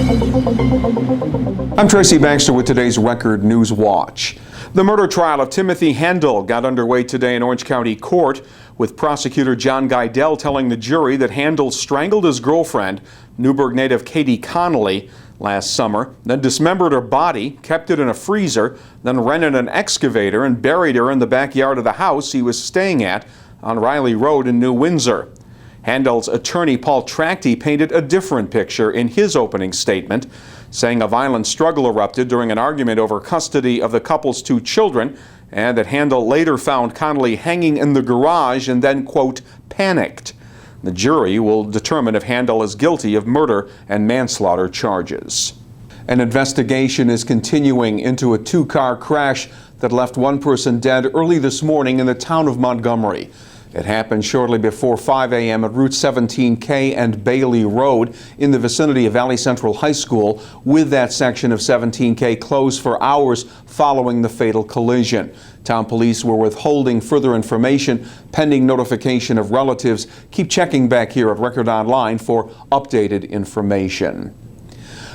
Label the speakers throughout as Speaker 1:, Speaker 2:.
Speaker 1: I'm Tracy Baxter with today's Record Newswatch. The murder trial of Timothy Handel got underway today in Orange County Court, with prosecutor John Guidell telling the jury that Handel strangled his girlfriend, Newburgh native Katie Connolly, last summer, then dismembered her body, kept it in a freezer, then rented an excavator and buried her in the backyard of the house he was staying at on Riley Road in New Windsor. Handel's attorney, Paul Trachty, painted a different picture in his opening statement, saying a violent struggle erupted during an argument over custody of the couple's two children, and that Handel later found Connolly hanging in the garage and then, quote, panicked. The jury will determine if Handel is guilty of murder and manslaughter charges. An investigation is continuing into a two-car crash that left one person dead early this morning in the town of Montgomery. It happened shortly before 5 a.m. at Route 17K and Bailey Road in the vicinity of Valley Central High School, with that section of 17K closed for hours following the fatal collision. Town police were withholding further information pending notification of relatives. Keep checking back here at Record Online for updated information.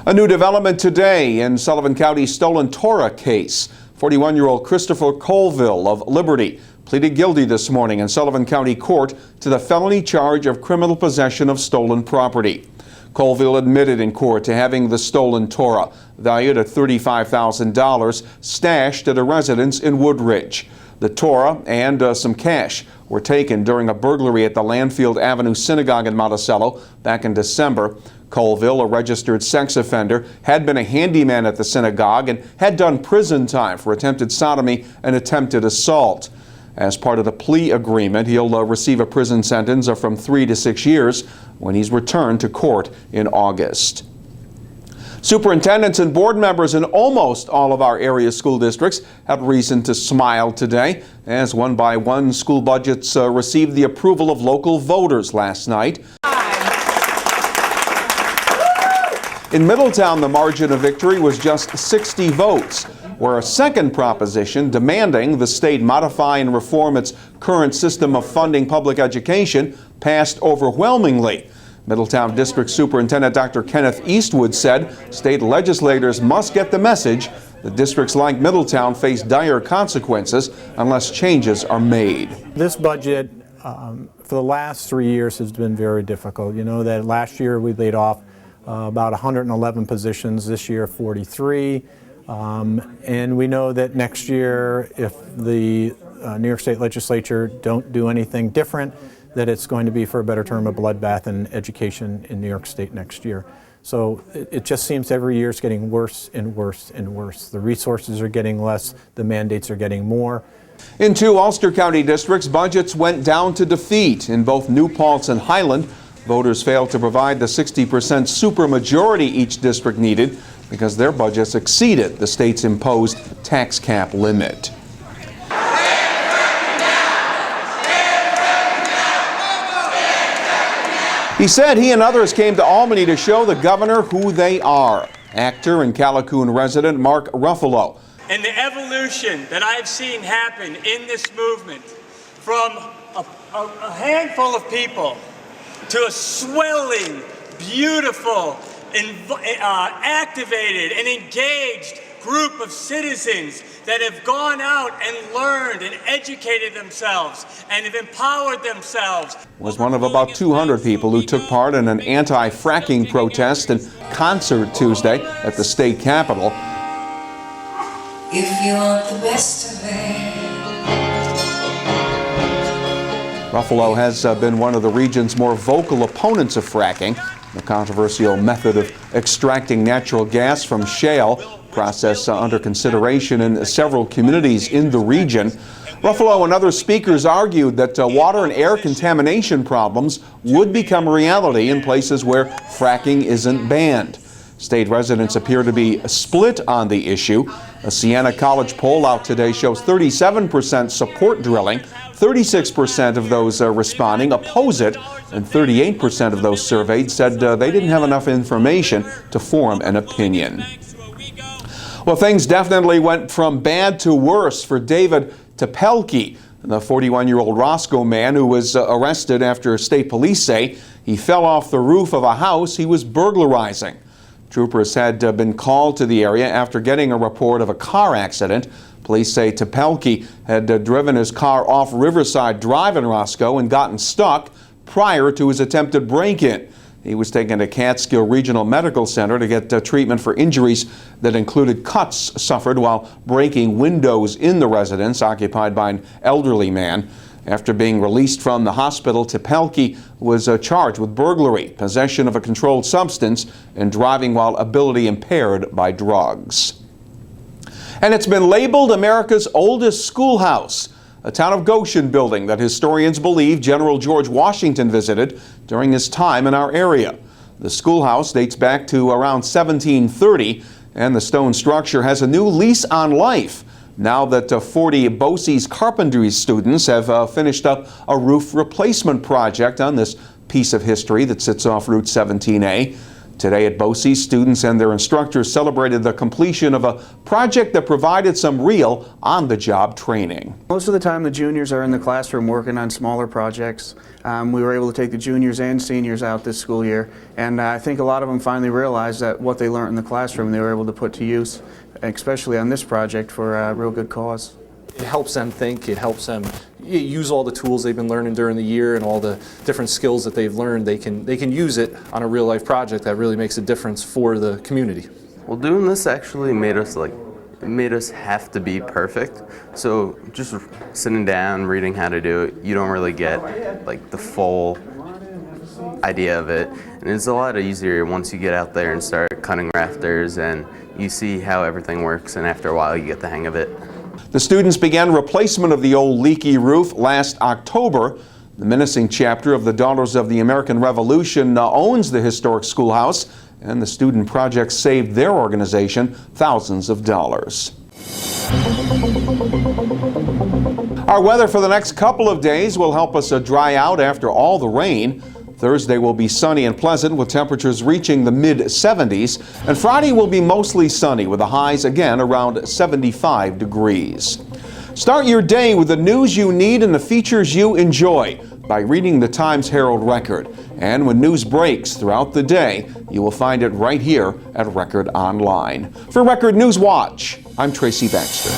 Speaker 1: A new development today in Sullivan County's stolen Torah case. 41-year-old Christopher Colville of Liberty pleaded guilty this morning in Sullivan County Court to the felony charge of criminal possession of stolen property. Colville admitted in court to having the stolen Torah, valued at $35,000, stashed at a residence in Woodridge. The Torah and some cash were taken during a burglary at the Landfield Avenue Synagogue in Monticello back in December. Colville, a registered sex offender, had been a handyman at the synagogue and had done prison time for attempted sodomy and attempted assault. As part of the plea agreement, he'll receive a prison sentence of from 3 to 6 years when he's returned to court in August. Superintendents and board members in almost all of our area school districts had reason to smile today, as one by one school budgets received the approval of local voters last night. In Middletown, the margin of victory was just 60 votes, where a second proposition demanding the state modify and reform its current system of funding public education passed overwhelmingly. Middletown District Superintendent Dr. Kenneth Eastwood said state legislators must get the message that districts like Middletown face dire consequences unless changes are made.
Speaker 2: This budget for the last 3 years has been very difficult. You know that last year we laid off about 111 positions, this year 43. And we know that next year, if the New York State Legislature don't do anything different, that it's going to be, for a better term, a bloodbath in education in New York State next year. So it just seems every year it's getting worse and worse and worse. The resources are getting less, the mandates are getting more.
Speaker 1: In two Ulster County districts, budgets went down to defeat. In both New Paltz and Highland, voters failed to provide the 60% supermajority each district needed because their budgets exceeded the state's imposed tax cap limit. He said he and others came to Albany to show the governor who they are. Actor and Callicoon resident Mark Ruffalo.
Speaker 3: And the evolution that I've seen happen in this movement, from a handful of people to a swelling, beautiful, activated and engaged group of citizens that have gone out and learned and educated themselves and have empowered themselves.
Speaker 1: Was one of about 200 people who took part in an anti-fracking protest and concert Tuesday at the state capitol.
Speaker 4: If you want the best of it.
Speaker 1: Ruffalo has been one of the region's more vocal opponents of fracking, the controversial method of extracting natural gas from shale, process under consideration in several communities in the region. Ruffalo and other speakers argued that water and air contamination problems would become a reality in places where fracking isn't banned. State residents appear to be split on the issue. A Siena College poll out today shows 37% support drilling, 36% of those responding oppose it, and 38% of those surveyed said they didn't have enough information to form an opinion. Well, things definitely went from bad to worse for David Topelke, the 41-year-old Roscoe man who was arrested after state police say he fell off the roof of a house he was burglarizing. Troopers had been called to the area after getting a report of a car accident. Police say Topelke had driven his car off Riverside Drive in Roscoe and gotten stuck prior to his attempted break-in. He was taken to Catskill Regional Medical Center to get treatment for injuries that included cuts suffered while breaking windows in the residence occupied by an elderly man. After being released from the hospital, Topelke was charged with burglary, possession of a controlled substance, and driving while ability impaired by drugs. And it's been labeled America's oldest schoolhouse, a Town of Goshen building that historians believe General George Washington visited during his time in our area. The schoolhouse dates back to around 1730, and the stone structure has a new lease on life now that 40 BOCES carpentry students have finished up a roof replacement project on this piece of history that sits off Route 17A. Today at BOCES, students and their instructors celebrated the completion of a project that provided some real on-the-job training.
Speaker 5: Most of the time the juniors are in the classroom working on smaller projects. We were able to take the juniors and seniors out this school year, and I think a lot of them finally realized that what they learned in the classroom they were able to put to use, especially on this project, for a real good cause.
Speaker 6: It helps them think, it helps them use all the tools they've been learning during the year and all the different skills that they've learned. They can use it on a real life project that really makes a difference for the community.
Speaker 7: Well, doing this actually made us have to be perfect. So just sitting down, reading how to do it, you don't really get like the full idea of it. And it's a lot easier once you get out there and start cutting rafters and you see how everything works, and after a while you get the hang of it.
Speaker 1: The students began replacement of the old leaky roof last October. The menacing chapter of the Daughters of the American Revolution owns the historic schoolhouse, and the student project saved their organization thousands of dollars. Our weather for the next couple of days will help us dry out after all the rain. Thursday will be sunny and pleasant with temperatures reaching the mid-70s, and Friday will be mostly sunny with the highs again around 75 degrees. Start your day with the news you need and the features you enjoy by reading the Times-Herald Record. And when news breaks throughout the day, you will find it right here at Record Online. For Record Newswatch, I'm Tracy Baxter.